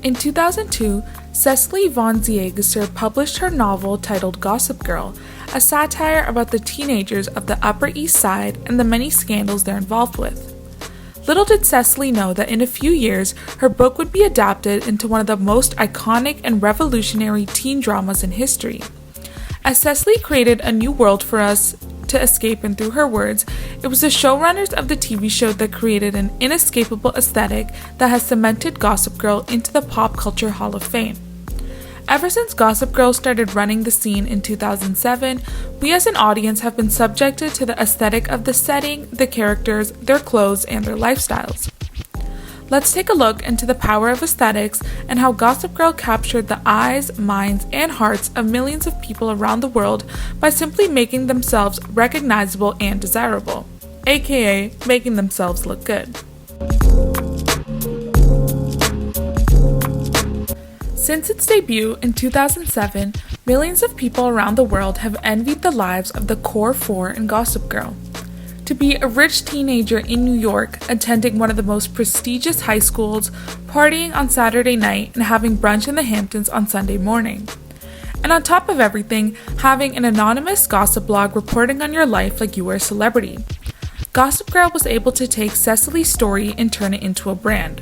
In 2002, Cecily von Ziegesar published her novel titled Gossip Girl, a satire about the teenagers of the Upper East Side and the many scandals they're involved with. Little did Cecily know that in a few years, her book would be adapted into one of the most iconic and revolutionary teen dramas in history. As Cecily created a new world for us to escape in, through her words, it was the showrunners of the TV show that created an inescapable aesthetic that has cemented Gossip Girl into the pop culture Hall of Fame. Ever since Gossip Girl started running the scene in 2007, we as an audience have been subjected to the aesthetic of the setting, the characters, their clothes, and their lifestyles. Let's take a look into the power of aesthetics and how Gossip Girl captured the eyes, minds, and hearts of millions of people around the world by simply making themselves recognizable and desirable, aka making themselves look good. Since its debut in 2007, millions of people around the world have envied the lives of the core four in Gossip Girl. To be a rich teenager in New York, attending one of the most prestigious high schools, partying on Saturday night, and having brunch in the Hamptons on Sunday morning. And on top of everything, having an anonymous gossip blog reporting on your life like you were a celebrity. Gossip Girl was able to take Cecily's story and turn it into a brand.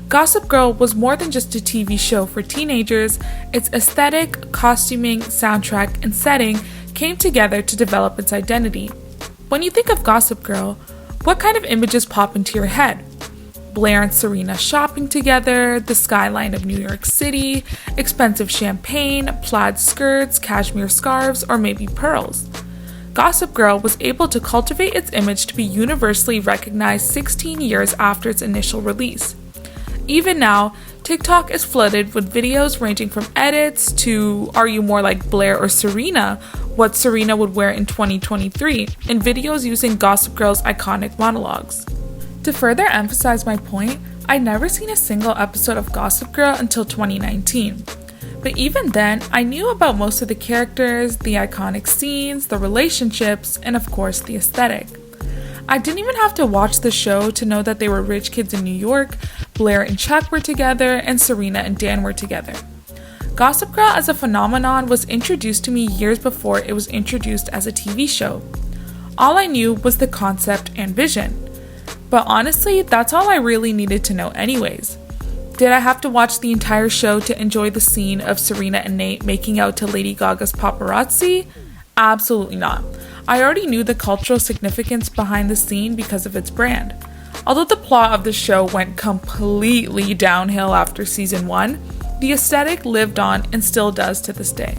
Gossip Girl was more than just a TV show for teenagers. Its aesthetic, costuming, soundtrack, and setting came together to develop its identity. When you think of Gossip Girl, what kind of images pop into your head? Blair and Serena shopping together, the skyline of New York City, expensive champagne, plaid skirts, cashmere scarves, or maybe pearls. Gossip Girl was able to cultivate its image to be universally recognized 16 years after its initial release. Even now, TikTok is flooded with videos ranging from edits to are you more like Blair or Serena, what Serena would wear in 2023, and videos using Gossip Girl's iconic monologues. To further emphasize my point, I'd never seen a single episode of Gossip Girl until 2019. But even then, I knew about most of the characters, the iconic scenes, the relationships, and of course the aesthetic. I didn't even have to watch the show to know that they were rich kids in New York, Blair and Chuck were together, and Serena and Dan were together. Gossip Girl as a phenomenon was introduced to me years before it was introduced as a TV show. All I knew was the concept and vision. But honestly, that's all I really needed to know anyways. Did I have to watch the entire show to enjoy the scene of Serena and Nate making out to Lady Gaga's paparazzi? Absolutely not. I already knew the cultural significance behind the scene because of its brand. Although the plot of the show went completely downhill after season 1, the aesthetic lived on and still does to this day.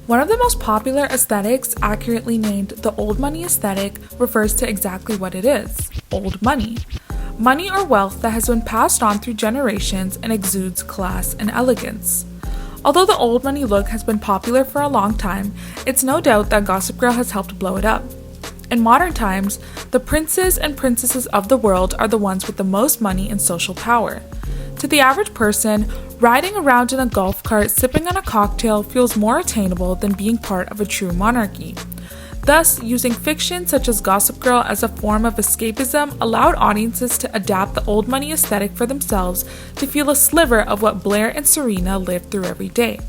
One of the most popular aesthetics, accurately named the old money aesthetic, refers to exactly what it is: old money. Money or wealth that has been passed on through generations and exudes class and elegance. Although the old money look has been popular for a long time, it's no doubt that Gossip Girl has helped blow it up. In modern times, the princes and princesses of the world are the ones with the most money and social power. To the average person, riding around in a golf cart sipping on a cocktail feels more attainable than being part of a true monarchy. Thus, using fiction such as Gossip Girl as a form of escapism allowed audiences to adapt the old money aesthetic for themselves to feel a sliver of what Blair and Serena lived through every day,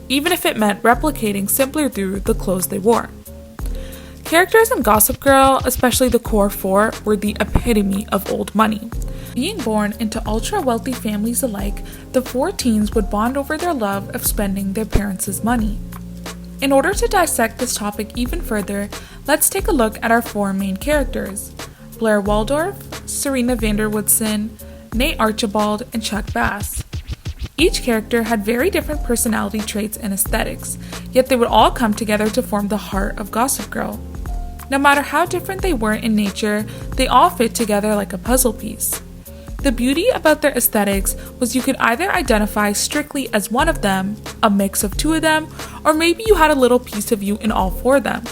even if it meant replicating simply through the clothes they wore. Characters in Gossip Girl, especially the core four, were the epitome of old money. Being born into ultra-wealthy families alike, the four teens would bond over their love of spending their parents' money. In order to dissect this topic even further, let's take a look at our four main characters: Blair Waldorf, Serena Vanderwoodson, Nate Archibald, and Chuck Bass. Each character had very different personality traits and aesthetics, yet they would all come together to form the heart of Gossip Girl. No matter how different they were in nature, they all fit together like a puzzle piece. The beauty about their aesthetics was you could either identify strictly as one of them, a mix of two of them, or maybe you had a little piece of you in all four of them.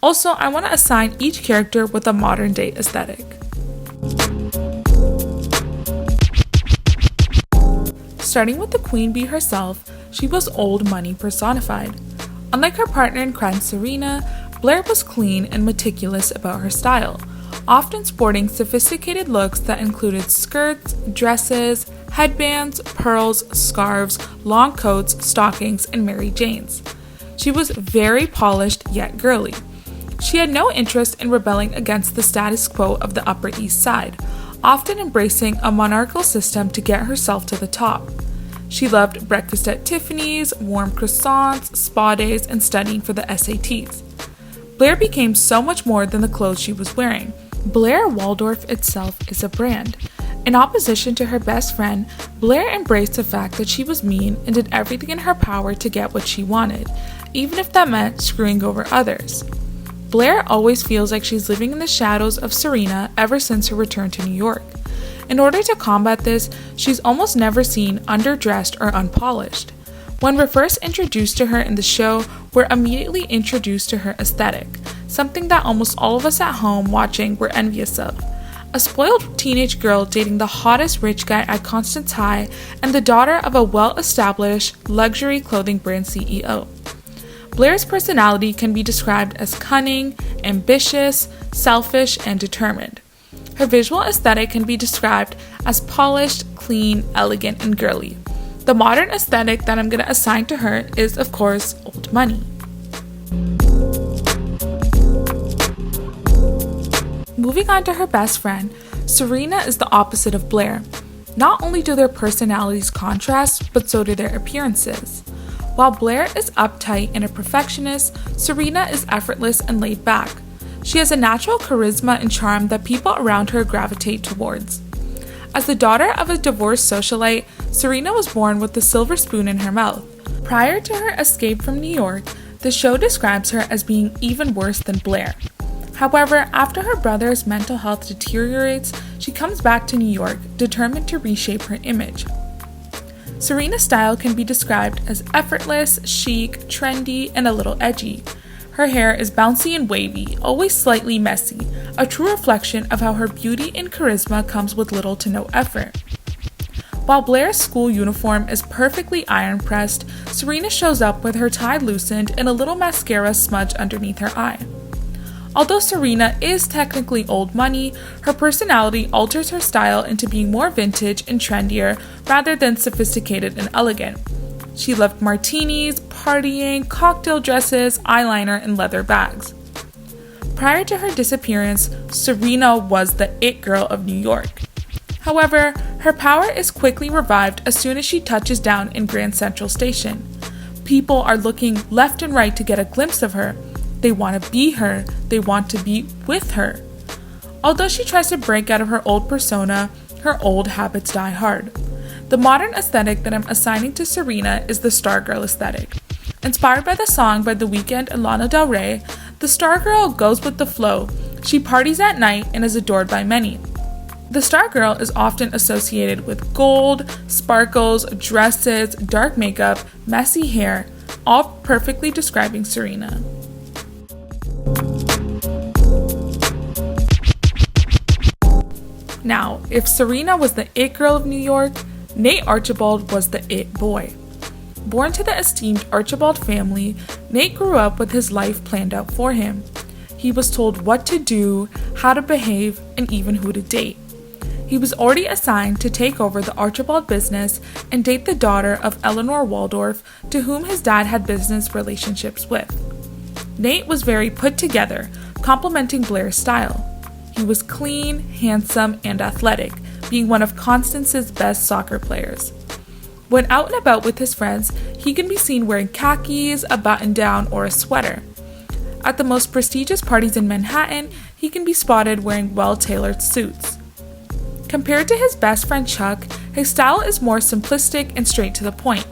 Also, I want to assign each character with a modern day aesthetic. Starting with the queen bee herself, she was old money personified. Unlike her partner in crime Serena, Blair was clean and meticulous about her style. often sporting sophisticated looks that included skirts, dresses, headbands, pearls, scarves, long coats, stockings, and Mary Janes. She was very polished yet girly. She had no interest in rebelling against the status quo of the Upper East Side, often embracing a monarchical system to get herself to the top. She loved breakfast at Tiffany's, warm croissants, spa days, and studying for the SATs. Blair became so much more than the clothes she was wearing. Blair Waldorf itself is a brand. In opposition to her best friend, Blair embraced the fact that she was mean and did everything in her power to get what she wanted, even if that meant screwing over others. Blair always feels like she's living in the shadows of Serena ever since her return to New York. In order to combat this, she's almost never seen underdressed or unpolished. When we're first introduced to her in the show, we're immediately introduced to her aesthetic, something that almost all of us at home watching were envious of. A spoiled teenage girl dating the hottest rich guy at Constance High and the daughter of a well-established luxury clothing brand CEO. Blair's personality can be described as cunning, ambitious, selfish, and determined. Her visual aesthetic can be described as polished, clean, elegant, and girly. The modern aesthetic that I'm going to assign to her is, of course, old money. Moving on to her best friend, Serena is the opposite of Blair. Not only do their personalities contrast, but so do their appearances. While Blair is uptight and a perfectionist, Serena is effortless and laid back. She has a natural charisma and charm that people around her gravitate towards. As the daughter of a divorced socialite, Serena was born with a silver spoon in her mouth. Prior to her escape from New York, the show describes her as being even worse than Blair. However, after her brother's mental health deteriorates, she comes back to New York, determined to reshape her image. Serena's style can be described as effortless, chic, trendy, and a little edgy. Her hair is bouncy and wavy, always slightly messy, a true reflection of how her beauty and charisma comes with little to no effort. While Blair's school uniform is perfectly iron-pressed, Serena shows up with her tie loosened and a little mascara smudge underneath her eye. Although Serena is technically old money, her personality alters her style into being more vintage and trendier rather than sophisticated and elegant. She loved martinis, partying, cocktail dresses, eyeliner, and leather bags. Prior to her disappearance, Serena was the it girl of New York. However, her power is quickly revived as soon as she touches down in Grand Central Station. People are looking left and right to get a glimpse of her. They want to be her. They want to be with her. Although she tries to break out of her old persona, her old habits die hard. The modern aesthetic that I'm assigning to Serena is the Stargirl aesthetic. Inspired by the song by The Weeknd and Lana Del Rey, the Stargirl goes with the flow. She parties at night and is adored by many. The Stargirl is often associated with gold, sparkles, dresses, dark makeup, messy hair, all perfectly describing Serena. Now, if Serena was the it girl of New York, Nate Archibald was the it boy. Born to the esteemed Archibald family, Nate grew up with his life planned out for him. He was told what to do, how to behave, and even who to date. He was already assigned to take over the Archibald business and date the daughter of Eleanor Waldorf, to whom his dad had business relationships with. Nate was very put together, complementing Blair's style. He was clean, handsome, and athletic, being one of Constance's best soccer players. When out and about with his friends, he can be seen wearing khakis, a button-down, or a sweater. At the most prestigious parties in Manhattan, he can be spotted wearing well-tailored suits. Compared to his best friend Chuck, his style is more simplistic and straight to the point.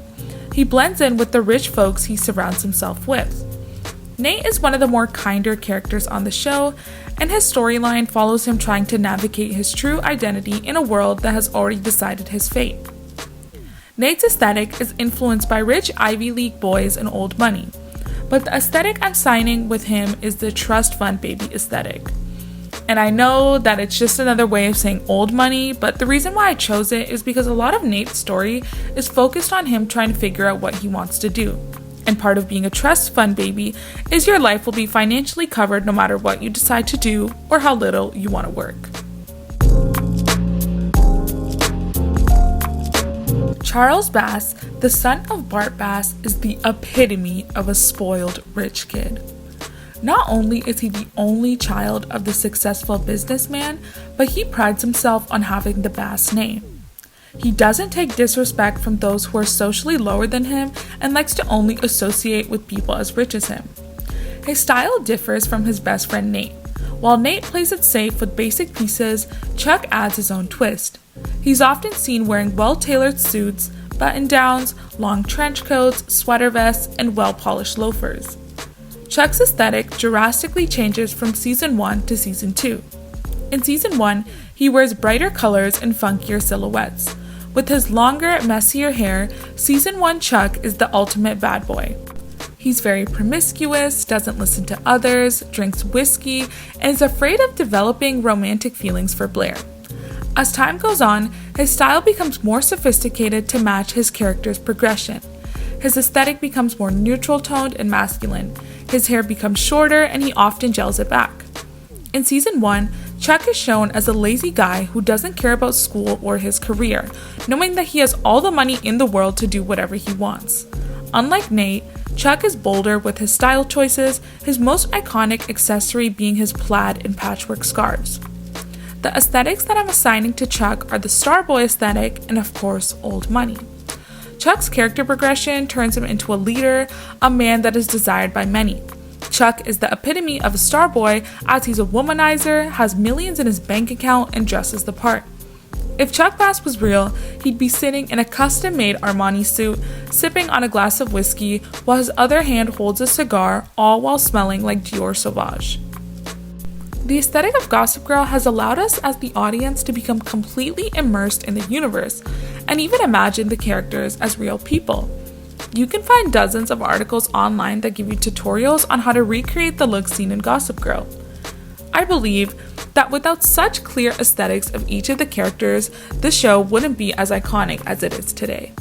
He blends in with the rich folks he surrounds himself with. Nate is one of the more kinder characters on the show, and his storyline follows him trying to navigate his true identity in a world that has already decided his fate. Nate's aesthetic is influenced by rich Ivy League boys and old money, but the aesthetic I'm signing with him is the trust fund baby aesthetic. And I know that it's just another way of saying old money, but the reason why I chose it is because a lot of Nate's story is focused on him trying to figure out what he wants to do. And part of being a trust fund baby is your life will be financially covered no matter what you decide to do or how little you want to work. Charles Bass, the son of Bart Bass, is the epitome of a spoiled rich kid. Not only is he the only child of the successful businessman, but he prides himself on having the Bass name. He doesn't take disrespect from those who are socially lower than him and likes to only associate with people as rich as him. His style differs from his best friend Nate. While Nate plays it safe with basic pieces, Chuck adds his own twist. He's often seen wearing well-tailored suits, button-downs, long trench coats, sweater vests, and well-polished loafers. Chuck's aesthetic drastically changes from season 1 to season 2. In season 1, he wears brighter colors and funkier silhouettes. With his longer, messier hair, season 1 Chuck is the ultimate bad boy. He's very promiscuous, doesn't listen to others, drinks whiskey, and is afraid of developing romantic feelings for Blair. As time goes on, his style becomes more sophisticated to match his character's progression. His aesthetic becomes more neutral-toned and masculine. His hair becomes shorter and he often gels it back. In season 1, Chuck is shown as a lazy guy who doesn't care about school or his career, knowing that he has all the money in the world to do whatever he wants. Unlike Nate, Chuck is bolder with his style choices, his most iconic accessory being his plaid and patchwork scarves. The aesthetics that I'm assigning to Chuck are the Starboy aesthetic and, of course, old money. Chuck's character progression turns him into a leader, a man that is desired by many. Chuck is the epitome of a starboy as he's a womanizer, has millions in his bank account, and dresses the part. If Chuck Bass was real, he'd be sitting in a custom-made Armani suit, sipping on a glass of whiskey, while his other hand holds a cigar, all while smelling like Dior Sauvage. The aesthetic of Gossip Girl has allowed us as the audience to become completely immersed in the universe, and even imagine the characters as real people. You can find dozens of articles online that give you tutorials on how to recreate the look seen in Gossip Girl. I believe that without such clear aesthetics of each of the characters, the show wouldn't be as iconic as it is today.